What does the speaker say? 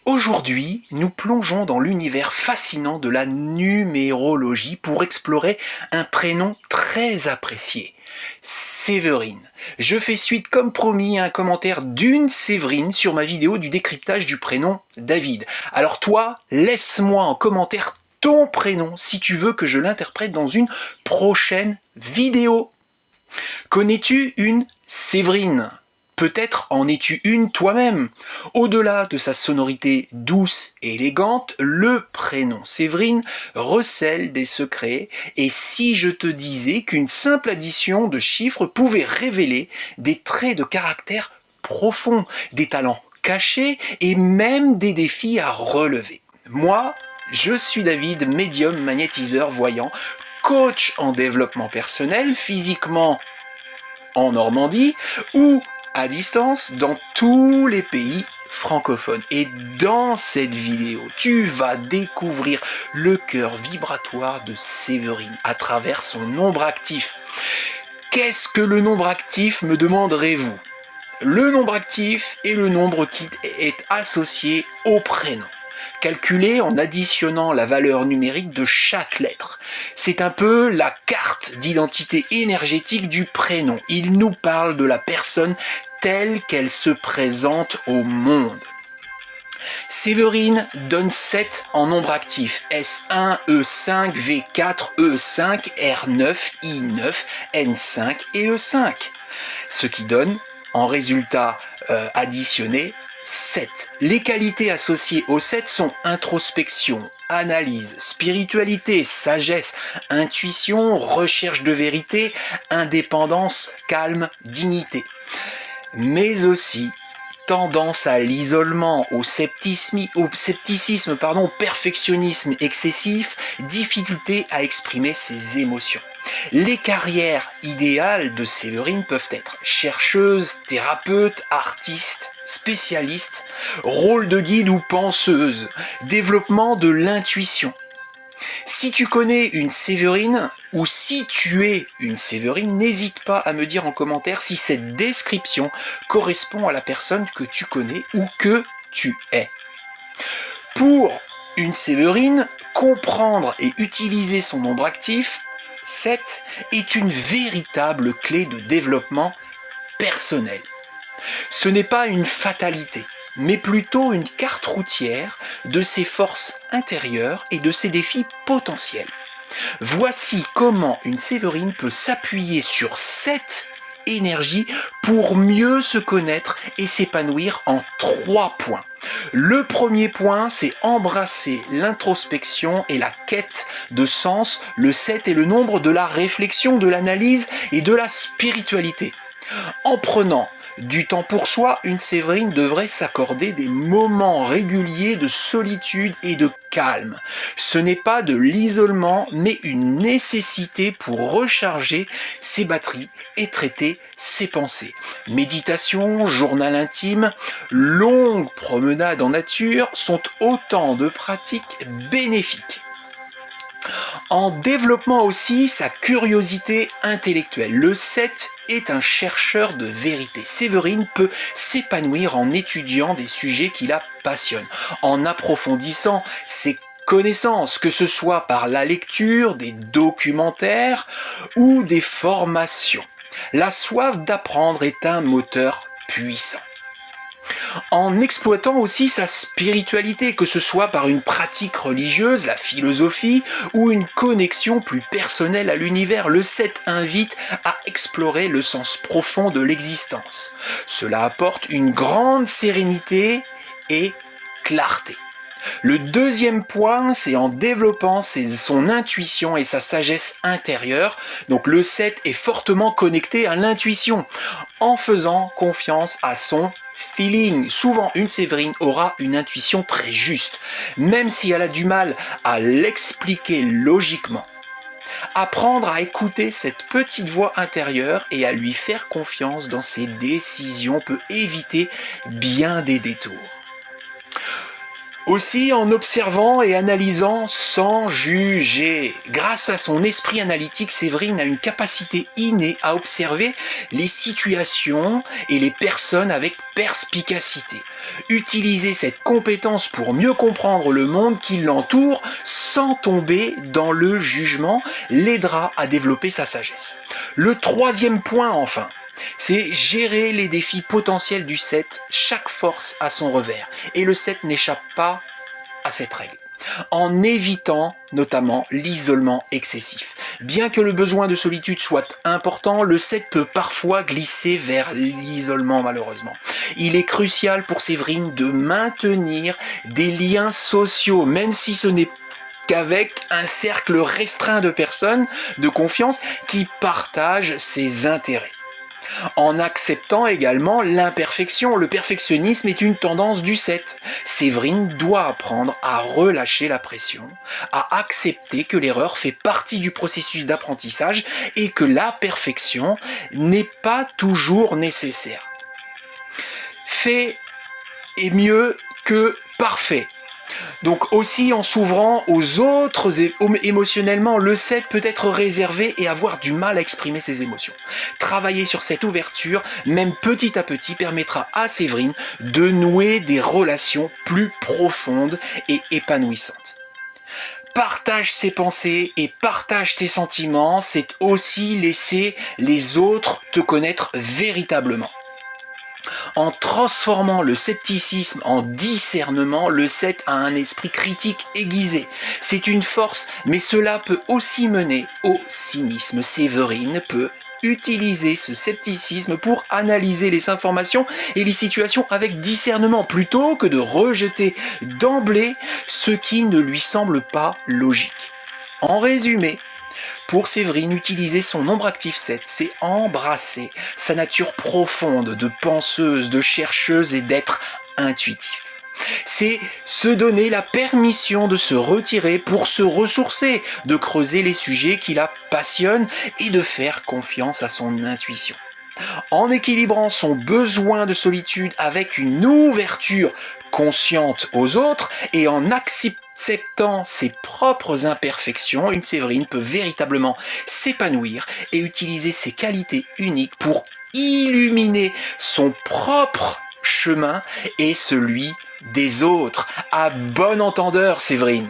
Aujourd'hui, nous plongeons dans l'univers fascinant de la numérologie pour explorer un prénom très apprécié, Séverine. Je fais suite comme promis à un commentaire d'une Séverine sur ma vidéo du décryptage du prénom David. Alors toi, laisse-moi en commentaire ton prénom si tu veux que je l'interprète dans une prochaine vidéo. Connais-tu une Séverine ? Peut-être en es-tu une toi-même. Au-delà de sa sonorité douce et élégante, le prénom Séverine recèle des secrets. Et si je te disais qu'une simple addition de chiffres pouvait révéler des traits de caractère profonds, des talents cachés et même des défis à relever. Moi, je suis David, médium, magnétiseur, voyant, coach en développement personnel, physiquement en Normandie ou à distance dans tous les pays francophones. Et dans cette vidéo, tu vas découvrir le cœur vibratoire de Séverine à travers son nombre actif. Qu'est-ce que le nombre actif, me demanderez-vous? Le nombre actif est le nombre qui est associé au prénom, calculé en additionnant la valeur numérique de chaque lettre. C'est un peu la carte d'identité énergétique du prénom. Il nous parle de la personne telle qu'elle se présente au monde. Séverine donne 7 en nombre actif. S1, E5, V4, E5, R9, I9, N5 et E5. Ce qui donne, en résultat additionné, 7. Les qualités associées au 7 sont introspection, analyse, spiritualité, sagesse, intuition, recherche de vérité, indépendance, calme, dignité. Mais aussi tendance à l'isolement, au scepticisme, au perfectionnisme excessif, difficulté à exprimer ses émotions. Les carrières idéales de Séverine peuvent être chercheuse, thérapeute, artiste, spécialiste, rôle de guide ou penseuse, développement de l'intuition. Si tu connais une Séverine ou si tu es une Séverine, n'hésite pas à me dire en commentaire si cette description correspond à la personne que tu connais ou que tu es. Pour une Séverine, comprendre et utiliser son nombre actif, 7, est une véritable clé de développement personnel. Ce n'est pas une fatalité, mais plutôt une carte routière de ses forces intérieures et de ses défis potentiels. Voici comment une Séverine peut s'appuyer sur cette énergie pour mieux se connaître et s'épanouir en 3 points. Le premier point, c'est embrasser l'introspection et la quête de sens. Le 7 est le nombre de la réflexion, de l'analyse et de la spiritualité. En prenant du temps pour soi, une Séverine devrait s'accorder des moments réguliers de solitude et de calme. Ce n'est pas de l'isolement, mais une nécessité pour recharger ses batteries et traiter ses pensées. Méditation, journal intime, longues promenades en nature sont autant de pratiques bénéfiques. En développement aussi sa curiosité intellectuelle. Le 7 est un chercheur de vérité. Séverine peut s'épanouir en étudiant des sujets qui la passionnent, en approfondissant ses connaissances, que ce soit par la lecture, des documentaires ou des formations. La soif d'apprendre est un moteur puissant. En exploitant aussi sa spiritualité, que ce soit par une pratique religieuse, la philosophie, ou une connexion plus personnelle à l'univers, le 7 invite à explorer le sens profond de l'existence. Cela apporte une grande sérénité et clarté. Le deuxième point, c'est en développant son intuition et sa sagesse intérieure. Donc le 7 est fortement connecté à l'intuition, en faisant confiance à son feeling. Souvent, une Séverine aura une intuition très juste, même si elle a du mal à l'expliquer logiquement. Apprendre à écouter cette petite voix intérieure et à lui faire confiance dans ses décisions peut éviter bien des détours. Aussi en observant et analysant sans juger. Grâce à son esprit analytique, Séverine a une capacité innée à observer les situations et les personnes avec perspicacité. Utiliser cette compétence pour mieux comprendre le monde qui l'entoure sans tomber dans le jugement l'aidera à développer sa sagesse. Le troisième point enfin, c'est gérer les défis potentiels du 7, chaque force a son revers, et le 7 n'échappe pas à cette règle, en évitant notamment l'isolement excessif. Bien que le besoin de solitude soit important, le 7 peut parfois glisser vers l'isolement malheureusement. Il est crucial pour Séverine de maintenir des liens sociaux, même si ce n'est qu'avec un cercle restreint de personnes de confiance qui partagent ses intérêts. En acceptant également l'imperfection. Le perfectionnisme est une tendance du 7. Séverine doit apprendre à relâcher la pression, à accepter que l'erreur fait partie du processus d'apprentissage et que la perfection n'est pas toujours nécessaire. Fait est mieux que parfait. Donc aussi en s'ouvrant aux autres émotionnellement, le 7 peut être réservé et avoir du mal à exprimer ses émotions. Travailler sur cette ouverture, même petit à petit, permettra à Séverine de nouer des relations plus profondes et épanouissantes. Partage ses pensées et partage tes sentiments, c'est aussi laisser les autres te connaître véritablement. En transformant le scepticisme en discernement, le 7 a un esprit critique aiguisé. C'est une force, mais cela peut aussi mener au cynisme. Séverine peut utiliser ce scepticisme pour analyser les informations et les situations avec discernement, plutôt que de rejeter d'emblée ce qui ne lui semble pas logique. En résumé, pour Séverine, utiliser son nombre actif 7, c'est embrasser sa nature profonde de penseuse, de chercheuse et d'être intuitif. C'est se donner la permission de se retirer pour se ressourcer, de creuser les sujets qui la passionnent et de faire confiance à son intuition. En équilibrant son besoin de solitude avec une ouverture consciente aux autres et en acceptant ses propres imperfections, une Séverine peut véritablement s'épanouir et utiliser ses qualités uniques pour illuminer son propre chemin et celui des autres. À bon entendeur, Séverine!